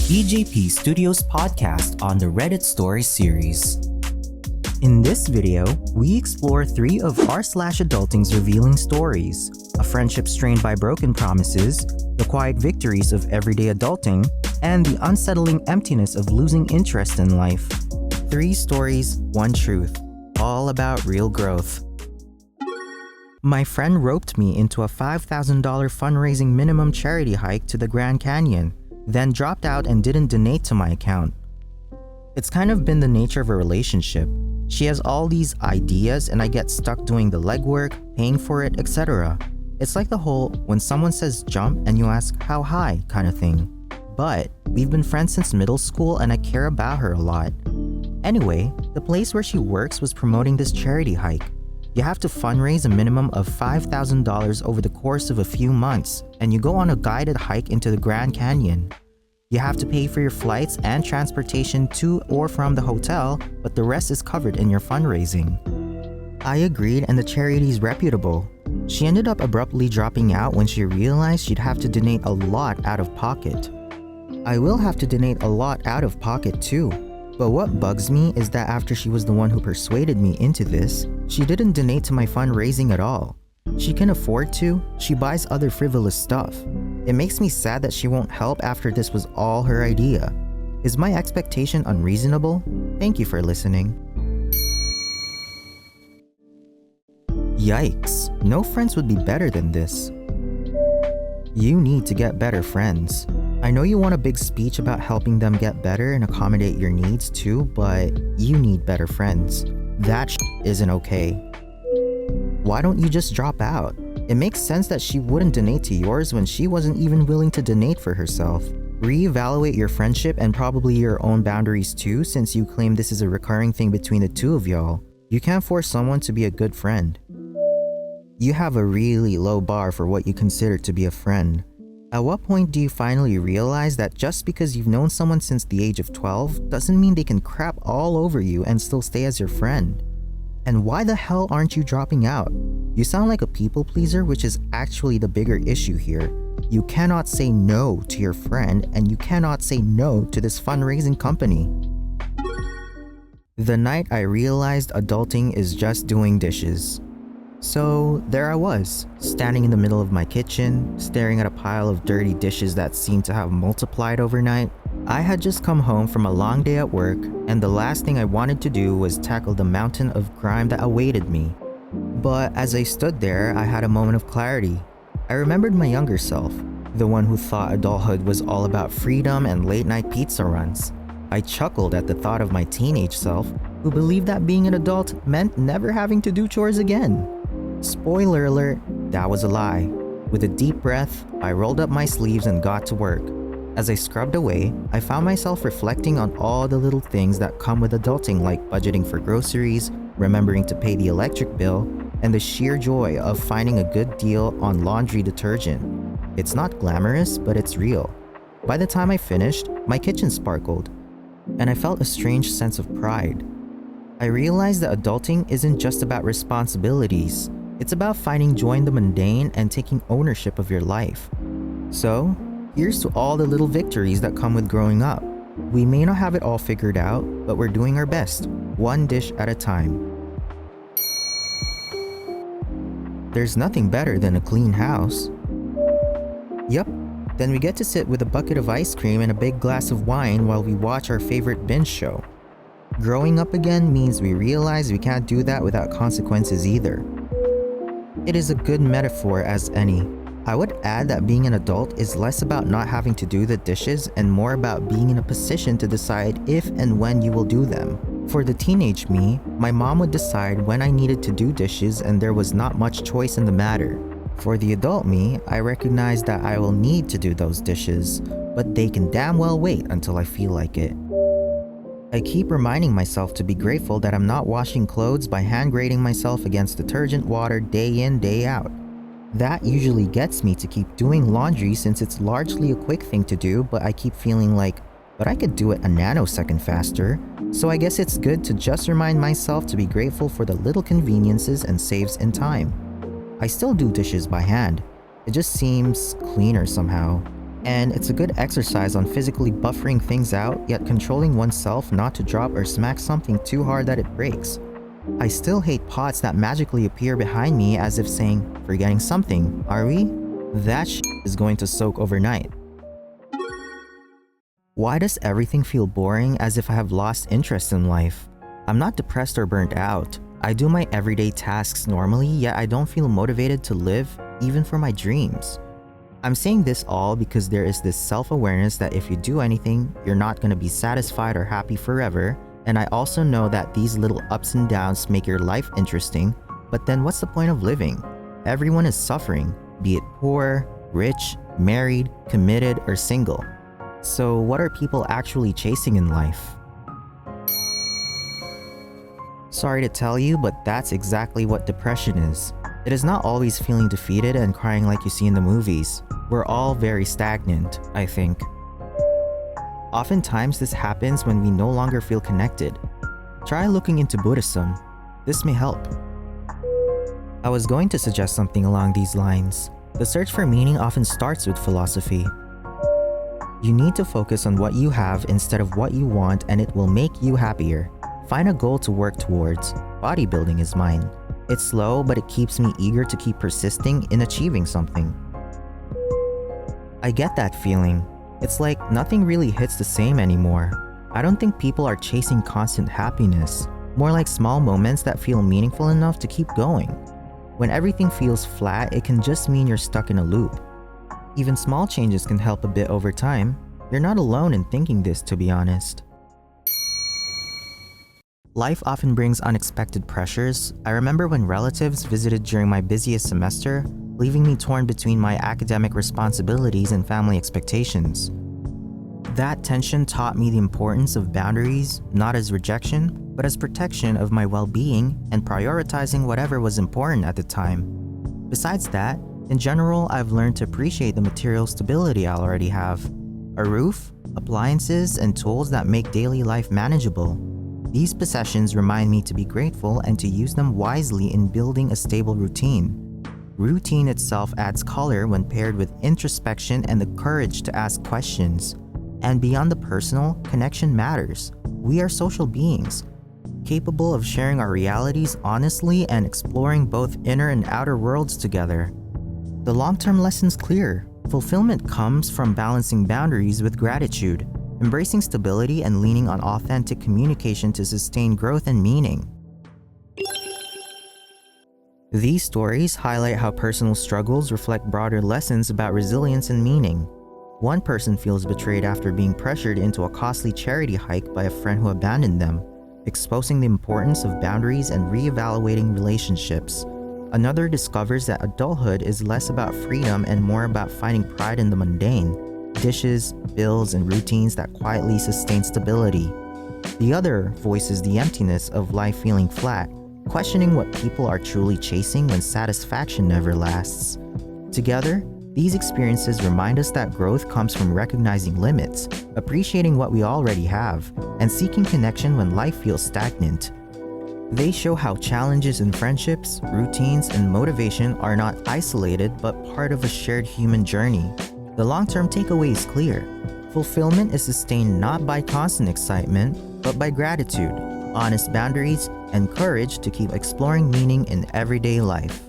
ejpstudiospodcast on the Reddit Stories series. In this video, we explore 3 of r/adulting's revealing stories: a friendship strained by broken promises, the quiet victories of everyday adulting, and the unsettling emptiness of losing interest in life. 3 stories, 1 truth, all about real growth. My friend roped me into a $5,000 fundraising minimum charity hike to the Grand Canyon, then dropped out and didn't donate to my account. It's kind of been the nature of a relationship. She has all these ideas and I get stuck doing the legwork, paying for it, etc. It's like the whole when someone says jump and you ask how high kind of thing. But we've been friends since middle school and I care about her a lot. Anyway, the place where she works was promoting this charity hike. You have to fundraise a minimum of $5,000 over the course of a few months, and you go on a guided hike into the Grand Canyon. You have to pay for your flights and transportation to or from the hotel, but the rest is covered in your fundraising. I agreed and the charity is reputable. She ended up abruptly dropping out when she realized she'd have to donate a lot out of pocket. I will have to donate a lot out of pocket too. But what bugs me is that after she was the one who persuaded me into this, she didn't donate to my fundraising at all. She can afford to, she buys other frivolous stuff. It makes me sad that she won't help after this was all her idea. Is my expectation unreasonable? Thank you for listening. Yikes, no friends would be better than this. You need to get better friends. I know you want a big speech about helping them get better and accommodate your needs too, but you need better friends. That isn't okay. Why don't you just drop out? It makes sense that she wouldn't donate to yours when she wasn't even willing to donate for herself. Reevaluate your friendship and probably your own boundaries too, since you claim this is a recurring thing between the two of y'all. You can't force someone to be a good friend. You have a really low bar for what you consider to be a friend. At what point do you finally realize that just because you've known someone since the age of 12 doesn't mean they can crap all over you and still stay as your friend? And why the hell aren't you dropping out? You sound like a people pleaser, which is actually the bigger issue here. You cannot say no to your friend and you cannot say no to this fundraising company. The night I realized adulting is just doing dishes. So there I was, standing in the middle of my kitchen, staring at a pile of dirty dishes that seemed to have multiplied overnight. I had just come home from a long day at work, and the last thing I wanted to do was tackle the mountain of crime that awaited me. But as I stood there, I had a moment of clarity. I remembered my younger self, the one who thought adulthood was all about freedom and late-night pizza runs. I chuckled at the thought of my teenage self, who believed that being an adult meant never having to do chores again. Spoiler alert, that was a lie. With a deep breath, I rolled up my sleeves and got to work. As I scrubbed away, I found myself reflecting on all the little things that come with adulting, like budgeting for groceries, remembering to pay the electric bill, and the sheer joy of finding a good deal on laundry detergent. It's not glamorous, but it's real. By the time I finished, my kitchen sparkled, and I felt a strange sense of pride. I realized that adulting isn't just about responsibilities. It's about finding joy in the mundane and taking ownership of your life. So, here's to all the little victories that come with growing up. We may not have it all figured out, but we're doing our best, one dish at a time. There's nothing better than a clean house. Yup, then we get to sit with a bucket of ice cream and a big glass of wine while we watch our favorite binge show. Growing up again means we realize we can't do that without consequences either. It is a good metaphor as any. I would add that being an adult is less about not having to do the dishes and more about being in a position to decide if and when you will do them. For the teenage me, my mom would decide when I needed to do dishes and there was not much choice in the matter. For the adult me, I recognize that I will need to do those dishes, but they can damn well wait until I feel like it. I keep reminding myself to be grateful that I'm not washing clothes by hand grating myself against detergent water day in, day out. That usually gets me to keep doing laundry since it's largely a quick thing to do, but I keep feeling like, but I could do it a nanosecond faster. So I guess it's good to just remind myself to be grateful for the little conveniences and saves in time. I still do dishes by hand. It just seems cleaner somehow. And it's a good exercise on physically buffering things out, yet controlling oneself not to drop or smack something too hard that it breaks. I still hate pots that magically appear behind me as if saying, "Forgetting something, are we?" That is going to soak overnight. Why does everything feel boring, as if I have lost interest in life? I'm not depressed or burnt out. I do my everyday tasks normally, yet I don't feel motivated to live, even for my dreams. I'm saying this all because there is this self-awareness that if you do anything, you're not going to be satisfied or happy forever, and I also know that these little ups and downs make your life interesting, but then what's the point of living? Everyone is suffering, be it poor, rich, married, committed, or single. So what are people actually chasing in life? Sorry to tell you, but that's exactly what depression is. It is not always feeling defeated and crying like you see in the movies. We're all very stagnant, I think. Oftentimes this happens when we no longer feel connected. Try looking into Buddhism. This may help. I was going to suggest something along these lines. The search for meaning often starts with philosophy. You need to focus on what you have instead of what you want, and it will make you happier. Find a goal to work towards. Bodybuilding is mine. It's slow, but it keeps me eager to keep persisting in achieving something. I get that feeling. It's like nothing really hits the same anymore. I don't think people are chasing constant happiness, more like small moments that feel meaningful enough to keep going. When everything feels flat, it can just mean you're stuck in a loop. Even small changes can help a bit over time. You're not alone in thinking this, to be honest. Life often brings unexpected pressures. I remember when relatives visited during my busiest semester, leaving me torn between my academic responsibilities and family expectations. That tension taught me the importance of boundaries, not as rejection, but as protection of my well-being and prioritizing whatever was important at the time. Besides that, in general, I've learned to appreciate the material stability I already have. A roof, appliances, and tools that make daily life manageable. These possessions remind me to be grateful and to use them wisely in building a stable routine. Routine itself adds color when paired with introspection and the courage to ask questions. And beyond the personal, connection matters. We are social beings, capable of sharing our realities honestly and exploring both inner and outer worlds together. The long-term lesson's clear. Fulfillment comes from balancing boundaries with gratitude, embracing stability and leaning on authentic communication to sustain growth and meaning. These stories highlight how personal struggles reflect broader lessons about resilience and meaning. One person feels betrayed after being pressured into a costly charity hike by a friend who abandoned them, exposing the importance of boundaries and reevaluating relationships. Another discovers that adulthood is less about freedom and more about finding pride in the mundane, dishes, bills, and routines that quietly sustain stability. The other voices the emptiness of life feeling flat, questioning what people are truly chasing when satisfaction never lasts. Together, these experiences remind us that growth comes from recognizing limits, appreciating what we already have, and seeking connection when life feels stagnant. They show how challenges in friendships, routines, and motivation are not isolated but part of a shared human journey. The long-term takeaway is clear. Fulfillment is sustained not by constant excitement, but by gratitude, honest boundaries, and courage to keep exploring meaning in everyday life.